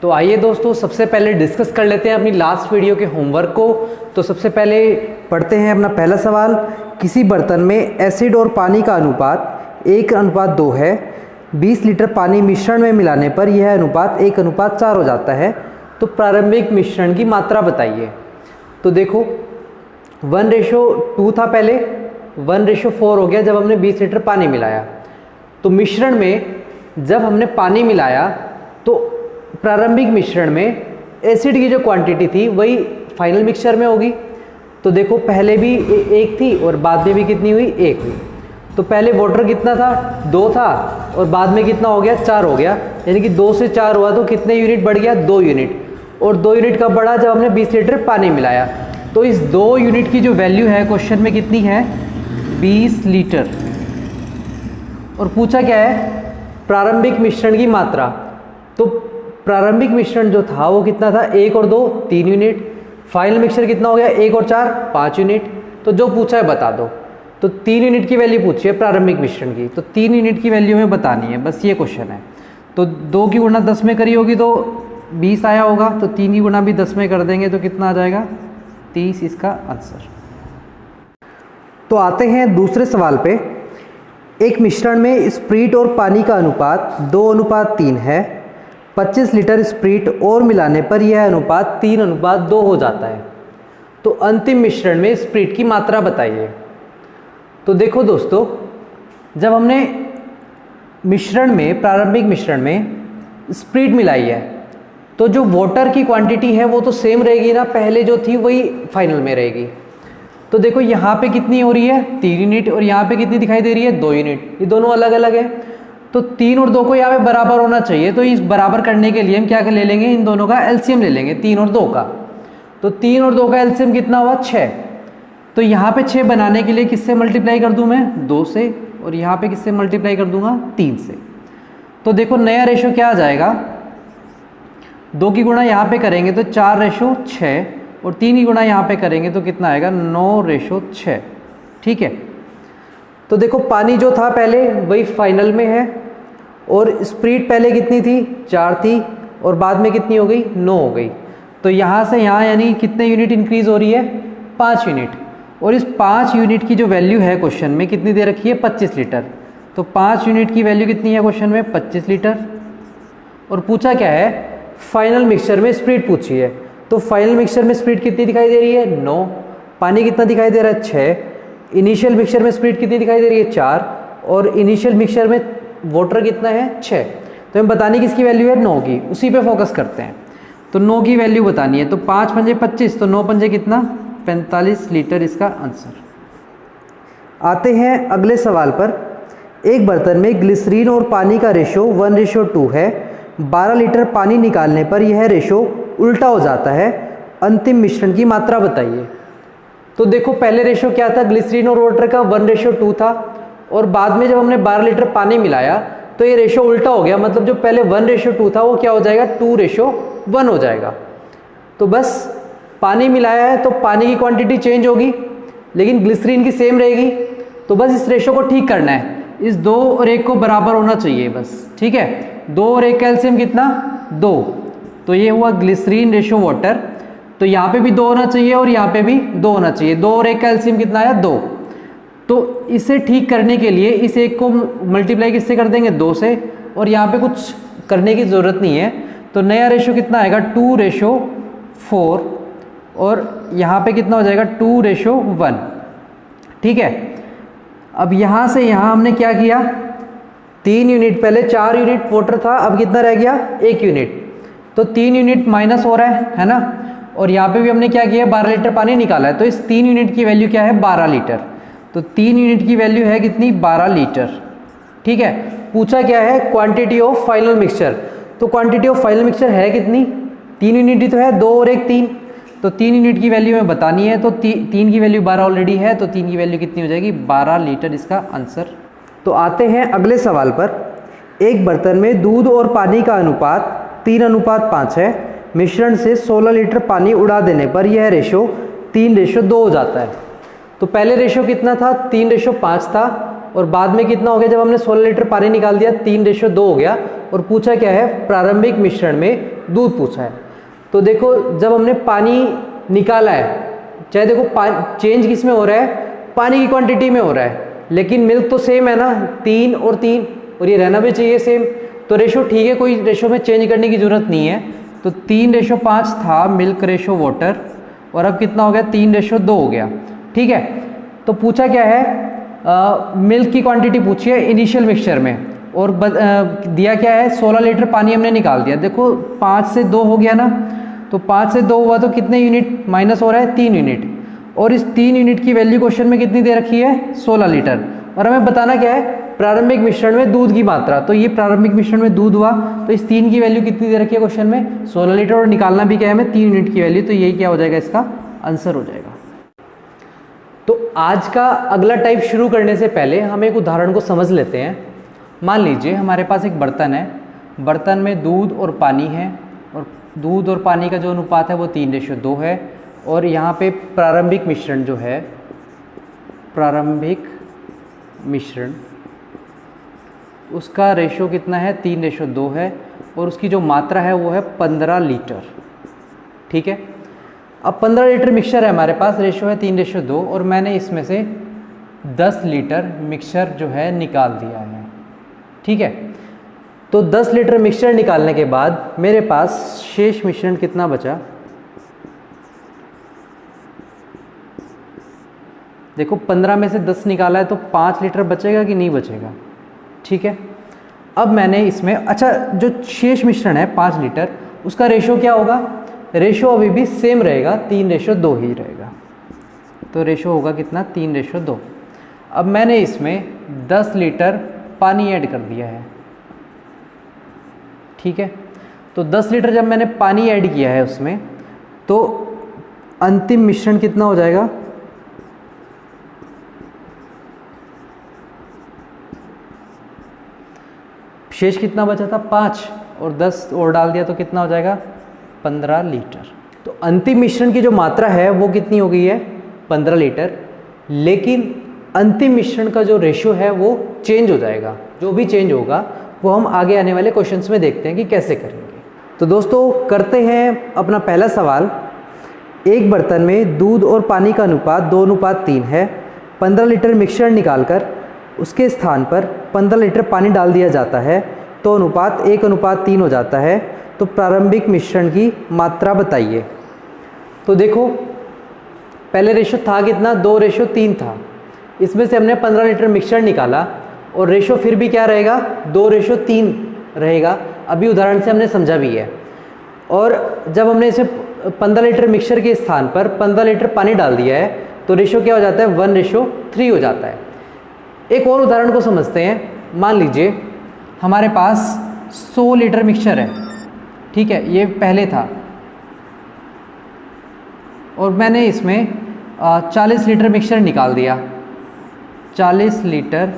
तो आइए दोस्तों, सबसे पहले डिस्कस कर लेते हैं अपनी लास्ट वीडियो के होमवर्क को। तो सबसे पहले पढ़ते हैं अपना पहला सवाल। किसी बर्तन में एसिड और पानी का अनुपात 1:2 है। 20 लीटर पानी मिश्रण में मिलाने पर यह अनुपात 1:4 हो जाता है। तो प्रारंभिक मिश्रण की मात्रा बताइए। तो देखो 1:2 था पहले, 1:4 हो गया जब हमने 20 लीटर पानी मिलाया। तो मिश्रण में जब हमने पानी मिलाया तो प्रारंभिक मिश्रण में एसिड की जो क्वांटिटी थी वही फाइनल मिक्सचर में होगी। तो देखो पहले भी 1 थी और बाद में भी कितनी हुई, 1 हुई। तो पहले वाटर कितना था, 2 था, और बाद में कितना हो गया, 4 हो गया। यानी कि 2 से 4 हुआ तो कितने यूनिट बढ़ गया, 2 यूनिट। और 2 यूनिट कब बढ़ा, जब हमने 20 लीटर पानी मिलाया। तो इस 2 यूनिट की जो वैल्यू है क्वेश्चन में कितनी है, 20 लीटर। और पूछा क्या है, प्रारंभिक मिश्रण की मात्रा। तो प्रारंभिक मिश्रण जो था वो कितना था, 1 और 2 3 यूनिट। फाइनल मिक्सचर कितना हो गया, 1 और 4 5 यूनिट। तो जो पूछा है बता दो। तो 3 यूनिट की वैल्यू पूछी है प्रारंभिक मिश्रण की, तो 3 यूनिट की वैल्यू हमें बतानी है, बस ये क्वेश्चन है। तो 2 की गुणा 10 में करी होगी तो 20 आया होगा। तो 3 की गुणा भी 10 में कर देंगे तो कितना आ जाएगा, 30 इसका आंसर। तो आते हैं दूसरे सवाल पे। एक मिश्रण में स्प्रीट और पानी का अनुपात 2:3 है। 25 लीटर स्प्रीट और मिलाने पर यह अनुपात 3:2 हो जाता है। तो अंतिम मिश्रण में स्प्रीट की मात्रा बताइए। तो देखो दोस्तों, जब हमने मिश्रण में, प्रारंभिक मिश्रण में स्प्रीट मिलाई है तो जो वाटर की क्वांटिटी है वो तो सेम रहेगी ना, पहले जो थी वही फाइनल में रहेगी। तो देखो यहाँ पे कितनी हो रही है, 3 यूनिट, और यहाँ पे कितनी दिखाई दे रही है, 2 यूनिट। ये दोनों अलग अलग है। तो 3 और 2 को यहाँ पे बराबर होना चाहिए। तो इस बराबर करने के लिए हम क्या ले लेंगे, इन दोनों का एलसीएम ले लेंगे, 3 और 2 का। तो 3 और 2 का एलसीएम कितना हुआ, 6। तो यहाँ पे 6 बनाने के लिए किससे मल्टीप्लाई कर दूँ मैं, 2 से, और यहाँ पे किससे मल्टीप्लाई कर दूंगा, 3 से। तो देखो नया रेशो क्या आ जाएगा, 2 की गुणा यहाँ पे करेंगे तो 4:6, और 3 की गुणा यहाँ पे करेंगे तो कितना आएगा, 9:6। ठीक है। तो देखो पानी जो था पहले वही फाइनल में है, और स्प्रीट पहले कितनी थी, 4 थी, और बाद में कितनी हो गई, 9 हो गई। तो यहाँ से यहाँ यानी कितने यूनिट इंक्रीज हो रही है, 5 यूनिट। और इस 5 यूनिट की जो वैल्यू है क्वेश्चन में कितनी दे रखी है, 25 लीटर। तो 5 यूनिट की वैल्यू कितनी है क्वेश्चन में, 25 लीटर। और पूछा क्या है, फाइनल मिक्सचर में स्प्रीट पूछी है। तो फाइनल मिक्सचर में स्प्रीट कितनी दिखाई दे रही है, 9। पानी कितना दिखाई दे रहा है, 6। इनिशियल मिक्सचर में स्प्रीट कितनी दिखाई दे रही है, 4। और इनिशियल मिक्सचर में वाटर कितना है, 6। तो हमें बतानी किसकी वैल्यू है, 9 की, उसी पे फोकस करते हैं। तो 9 की वैल्यू बतानी है। तो 5 पंजे 25, तो 9 पंजे कितना, 45 लीटर इसका आंसर। आते हैं अगले सवाल पर। एक बर्तन में ग्लिसरीन और पानी का रेशो 1:2 है। 12 लीटर पानी निकालने पर यह रेशो उल्टा हो जाता है। अंतिम मिश्रण की मात्रा बताइए। तो देखो पहले रेशो क्या था, ग्लिसरीन और वाटर का 1:2 था, और बाद में जब हमने 12 लीटर पानी मिलाया तो ये रेशो उल्टा हो गया। मतलब जो पहले 1:2 था वो क्या हो जाएगा, 2:1 हो जाएगा। तो बस पानी मिलाया है तो पानी की क्वांटिटी चेंज होगी, लेकिन ग्लिसरीन की सेम रहेगी। तो बस इस रेशो को ठीक करना है, इस 2 और 1 को बराबर होना चाहिए बस। ठीक है, 2 और 1 का एलसीएम कितना, 2। तो ये हुआ ग्लिसरीन रेशो वाटर। तो यहाँ पे भी 2 होना चाहिए और यहाँ पे भी 2 होना चाहिए। 2 और 1 का एलसीएम कितना आया, 2। तो इसे ठीक करने के लिए इस 1 को मल्टीप्लाई किससे कर देंगे, 2 से, और यहाँ पे कुछ करने की ज़रूरत नहीं है। तो नया रेशो कितना आएगा, 2:4, और यहाँ पे कितना हो जाएगा, 2:1। ठीक है। अब यहाँ से यहाँ हमने क्या किया, 3 यूनिट, पहले 4 यूनिट वाटर था, अब कितना रह गया, 1 यूनिट। तो 3 यूनिट माइनस हो रहा है ना। और यहाँ पे भी हमने क्या किया, 12 लीटर पानी निकाला है। तो इस 3 यूनिट की वैल्यू क्या है, 12 लीटर। तो 3 यूनिट की वैल्यू है कितनी, 12 लीटर। ठीक है। पूछा क्या है, क्वांटिटी ऑफ फाइनल मिक्सचर। तो क्वांटिटी ऑफ फाइनल मिक्सचर है कितनी, 3 यूनिट ही तो है, 2 और 1 3। तो 3 यूनिट की वैल्यू हमें बतानी है। तो 3 की वैल्यू 12 ऑलरेडी है, तो 3 की वैल्यू कितनी हो जाएगी, 12 लीटर इसका आंसर। तो आते हैं अगले सवाल पर। एक बर्तन में दूध और पानी का अनुपात 3:5 है। मिश्रण से 16 लीटर पानी उड़ा देने पर यह रेशो 3:2 हो जाता है। तो पहले रेशो कितना था, 3:5 था, और बाद में कितना हो गया, जब हमने 16 लीटर पानी निकाल दिया, 3:2 हो गया। और पूछा क्या है, प्रारंभिक मिश्रण में दूध पूछा है। तो देखो जब हमने पानी निकाला है, चाहे देखो चेंज किस में हो रहा है, पानी की क्वांटिटी में हो रहा है, लेकिन मिल्क तो सेम है ना, 3 और 3, और ये रहना भी चाहिए सेम। तो रेशो ठीक है, कोई रेशो में चेंज करने की ज़रूरत नहीं है। तो 3:5 था मिल्क रेशो वाटर, और अब कितना हो गया, 3:2 हो गया। ठीक है, तो पूछा क्या है, मिल्क की क्वांटिटी पूछी है इनिशियल मिक्सचर में, और दिया क्या है, 16 लीटर पानी हमने निकाल दिया। देखो 5 से 2 हो गया ना, तो 5 से 2 हुआ तो कितने यूनिट माइनस हो रहा है, 3 यूनिट, और इस 3 यूनिट की वैल्यू क्वेश्चन में कितनी दे रखी है, 16 लीटर। और हमें बताना क्या है, प्रारंभिक मिश्रण में दूध की मात्रा। तो ये प्रारंभिक मिश्रण में दूध हुआ, तो इस 3 की वैल्यू कितनी दे रखी है क्वेश्चन में, 16 लीटर, और निकालना भी क्या है हमें, 3 यूनिट की वैल्यू। तो यही क्या हो जाएगा, इसका आंसर हो जाएगा। तो आज का अगला टाइप शुरू करने से पहले हम एक उदाहरण को समझ लेते हैं। मान लीजिए हमारे पास एक बर्तन है, बर्तन में दूध और पानी है, और दूध और पानी का जो अनुपात है वो 3:2 है, और यहाँ पे प्रारंभिक मिश्रण जो है, प्रारंभिक मिश्रण, उसका रेशो कितना है, 3:2 है, और उसकी जो मात्रा है वो है 15 लीटर। ठीक है, अब 15 लीटर मिक्सचर है हमारे पास, रेशो है 3:2, और मैंने इसमें से 10 लीटर मिक्सचर जो है निकाल दिया है। ठीक है, तो 10 लीटर मिक्सचर निकालने के बाद मेरे पास शेष मिश्रण कितना बचा, देखो 15 में से 10 निकाला है तो 5 लीटर बचेगा कि नहीं बचेगा। ठीक है, अब मैंने इसमें, अच्छा जो शेष मिश्रण है 5 लीटर, उसका रेशो क्या होगा, रेशो अभी भी सेम रहेगा, 3:2 ही रहेगा। तो रेशो होगा कितना, 3:2। अब मैंने इसमें 10 लीटर पानी ऐड कर दिया है। ठीक है, तो 10 लीटर जब मैंने पानी ऐड किया है उसमें, तो अंतिम मिश्रण कितना हो जाएगा, शेष कितना बचा था, 5, और 10 और डाल दिया तो कितना हो जाएगा, 15 लीटर। तो अंतिम मिश्रण की जो मात्रा है वो कितनी हो गई है, 15 लीटर, लेकिन अंतिम मिश्रण का जो रेशियो है वो चेंज हो जाएगा। जो भी चेंज होगा वो हम आगे आने वाले क्वेश्चंस में देखते हैं कि कैसे करेंगे। तो दोस्तों करते हैं अपना पहला सवाल। एक बर्तन में दूध और पानी का अनुपात 2:3 है। 15 लीटर मिक्सचर निकालकर उसके स्थान पर 15 लीटर पानी डाल दिया जाता है, तो अनुपात 1:3 हो जाता है। तो प्रारंभिक मिश्रण की मात्रा बताइए। तो देखो पहले रेशो था कितना, 2:3 था, इसमें से हमने 15 लीटर मिक्सचर निकाला, और रेशो फिर भी क्या रहेगा, 2:3 रहेगा। अभी उदाहरण से हमने समझा भी है। और जब हमने इसे 15 लीटर मिक्सचर के स्थान पर 15 लीटर पानी डाल दिया है, तो रेशो क्या हो जाता है, 1:3 हो जाता है। एक और उदाहरण को समझते हैं। मान लीजिए हमारे पास 100 लीटर मिक्सचर है। ठीक है, ये पहले था, और मैंने इसमें 40 लीटर मिक्सचर निकाल दिया। 40 लीटर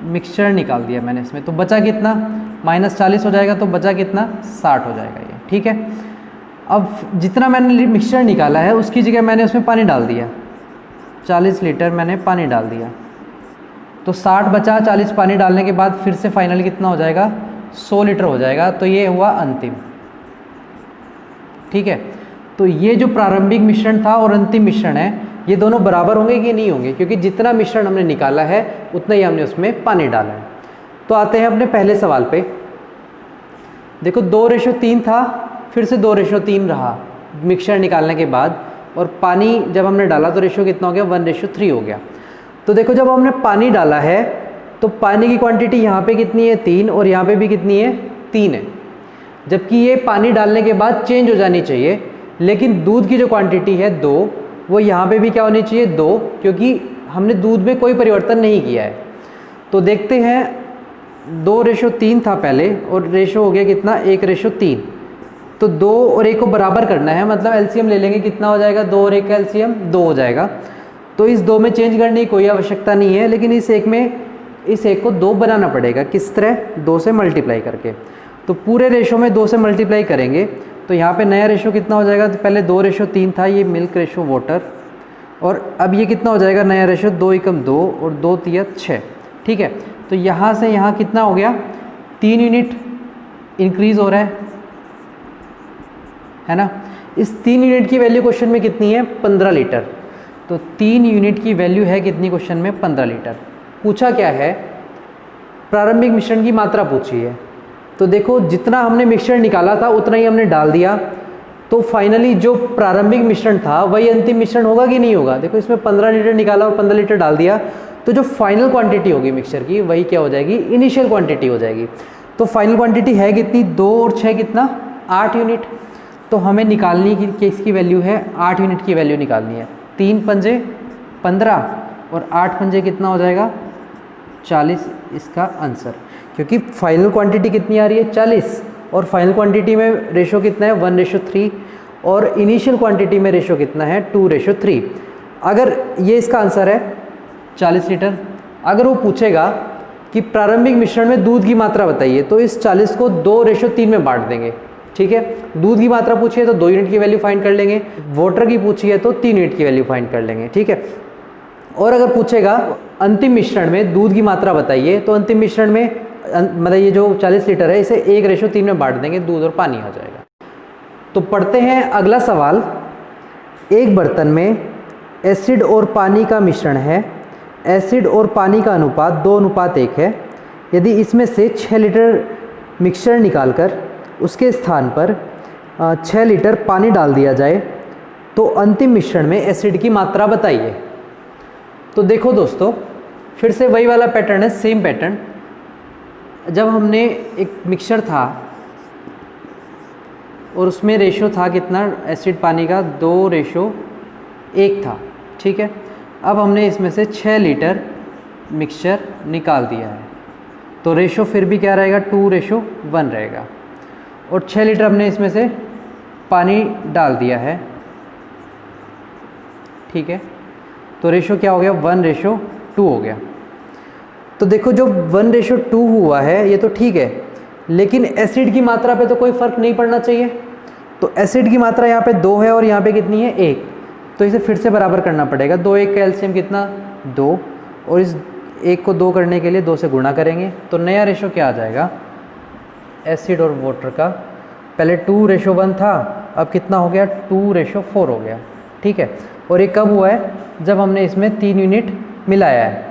मिक्सचर निकाल दिया मैंने इसमें, तो बचा कितना, -40 हो जाएगा, तो बचा कितना, 60 हो जाएगा ये। ठीक है, अब जितना मैंने मिक्सचर निकाला है उसकी जगह मैंने उसमें पानी डाल दिया, 40 लीटर मैंने पानी डाल दिया, तो 60 बचा। 40 पानी डालने के बाद फिर से फाइनल कितना हो जाएगा, 100 लीटर हो जाएगा। तो ये हुआ अंतिम। ठीक है, तो ये जो प्रारंभिक मिश्रण था और अंतिम मिश्रण है, ये दोनों बराबर होंगे कि नहीं होंगे, क्योंकि जितना मिश्रण हमने निकाला है उतना ही हमने उसमें पानी डाला है। तो आते हैं अपने पहले सवाल पे। देखो 2:3 था, फिर से 2:3 रहा मिक्सचर निकालने के बाद, और पानी जब हमने डाला तो रेशो कितना हो गया, 1:3 हो गया। तो देखो जब हमने पानी डाला है तो पानी की क्वांटिटी यहाँ पे कितनी है, 3, और यहाँ पे भी कितनी है, 3 है। जबकि ये पानी डालने के बाद चेंज हो जानी चाहिए, लेकिन दूध की जो क्वांटिटी है 2, वो यहाँ पे भी क्या होनी चाहिए, 2, क्योंकि हमने दूध में कोई परिवर्तन नहीं किया है। तो देखते हैं, 2:3 था पहले, और रेशो हो गया कितना, 1:3। तो 2 और 1 को बराबर करना है, मतलब एलसीएम ले लेंगे, कितना हो जाएगा, 2 और 1 का एलसीएम 2 हो जाएगा। तो इस 2 में चेंज करने की कोई आवश्यकता नहीं है, लेकिन इस 1 में, इस 1 को 2 बनाना पड़ेगा। किस तरह, 2 से मल्टीप्लाई करके। तो पूरे रेशो में 2 से मल्टीप्लाई करेंगे, तो यहाँ पे नया रेशो कितना हो जाएगा, तो पहले 2:3 था, ये मिल्क रेशो वाटर, और अब ये कितना हो जाएगा नया रेशो, 2 × 2 और 2 × 6। ठीक है, तो यहाँ से यहाँ कितना हो गया, 3 यूनिट इंक्रीज़ हो रहा है। है ना। इस 3 यूनिट की वैल्यू क्वेश्चन में कितनी है? 15 लीटर। तो 3 यूनिट की वैल्यू है कितनी क्वेश्चन में? 15 लीटर। पूछा क्या है? प्रारंभिक मिश्रण की मात्रा पूछी है। तो देखो जितना हमने मिक्सचर निकाला था उतना ही हमने डाल दिया, तो फाइनली जो प्रारंभिक मिश्रण था वही अंतिम मिश्रण होगा कि नहीं होगा? देखो इसमें 15 लीटर निकाला और 15 लीटर डाल दिया, तो जो फाइनल क्वांटिटी होगी मिक्सचर की वही क्या हो जाएगी? इनिशियल क्वांटिटी हो जाएगी। तो फाइनल क्वांटिटी है कितनी? 2 और 6 कितना? 8 यूनिट। तो हमें निकालनी की इसकी वैल्यू है 8 यूनिट की वैल्यू निकालनी है। 3 पंजे 15 और 8 पंजे कितना हो जाएगा? 40 इसका आंसर, क्योंकि फाइनल क्वांटिटी कितनी आ रही है? 40, और फाइनल क्वांटिटी में रेशो कितना है? 1:3, और इनिशियल क्वांटिटी में रेशो कितना है? 2:3। अगर ये इसका आंसर है 40 लीटर, अगर वो पूछेगा कि प्रारंभिक मिश्रण में दूध की मात्रा बताइए, तो इस 40 को 2:3 में बांट देंगे। ठीक है, दूध की मात्रा पूछी है तो 2 यूनिट की वैल्यू फाइंड कर लेंगे, वाटर की पूछी है तो 3 यूनिट की वैल्यू फाइंड कर लेंगे। ठीक है, और अगर पूछेगा अंतिम मिश्रण में दूध की मात्रा बताइए, तो अंतिम मिश्रण में मतलब ये जो 40 लीटर है इसे 1:3 में बांट देंगे, दूध और पानी आ जाएगा। तो पढ़ते हैं अगला सवाल। एक बर्तन में एसिड और पानी का मिश्रण है। एसिड और पानी का अनुपात 2:1 है। यदि इसमें से 6 लीटर मिक्सचर निकालकर उसके स्थान पर 6 लीटर पानी डाल दिया जाए तो अंतिम मिश्रण में एसिड की मात्रा बताइए। तो देखो दोस्तों, फिर से वही वाला पैटर्न है, सेम पैटर्न। जब हमने एक मिक्सचर था और उसमें रेशो था कितना एसिड पानी का? 2:1 था। ठीक है, अब हमने इसमें से 6 लीटर मिक्सचर निकाल दिया है, तो रेशो फिर भी क्या रहेगा? 2:1 रहेगा। और 6 लीटर हमने इसमें से पानी डाल दिया है। ठीक है, तो रेशो क्या हो गया? 1:2 हो गया। तो देखो जो 1:2 हुआ है ये तो ठीक है, लेकिन एसिड की मात्रा पे तो कोई फ़र्क नहीं पड़ना चाहिए। तो एसिड की मात्रा यहाँ पे 2 है और यहाँ पे कितनी है? 1। तो इसे फिर से बराबर करना पड़ेगा। 2 1 का एलसीएम कितना? 2, और इस 1 को 2 करने के लिए 2 से गुणा करेंगे, तो नया रेशो क्या आ जाएगा एसिड और वाटर का? पहले 2:1 था, अब कितना हो गया? 2:4 हो गया। ठीक है, और ये कब हुआ है? जब हमने इसमें 3 यूनिट मिलाया है।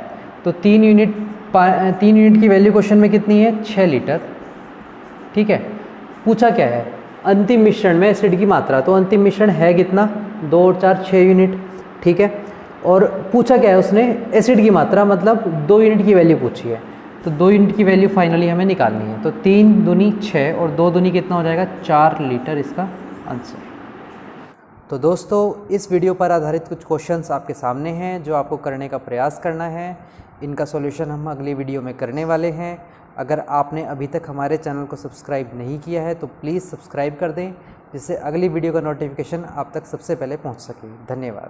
तो 3 यूनिट की वैल्यू क्वेश्चन में कितनी है? 6 लीटर। ठीक है, पूछा क्या है? अंतिम मिश्रण में एसिड की मात्रा। तो अंतिम मिश्रण है कितना? 2 और 4 6 यूनिट। ठीक है, और पूछा क्या है उसने? एसिड की मात्रा, मतलब 2 यूनिट की वैल्यू पूछी है। तो 2 यूनिट की वैल्यू फाइनली हमें निकालनी है। तो 3 दूनी 6 और 2 दूनी कितना हो जाएगा? 4 लीटर इसका आंसर। तो दोस्तों, इस वीडियो पर आधारित कुछ क्वेश्चंस आपके सामने हैं जो आपको करने का प्रयास करना है। इनका सॉल्यूशन हम अगली वीडियो में करने वाले हैं। अगर आपने अभी तक हमारे चैनल को सब्सक्राइब नहीं किया है तो प्लीज़ सब्सक्राइब कर दें, जिससे अगली वीडियो का नोटिफिकेशन आप तक सबसे पहले पहुंच सके। धन्यवाद।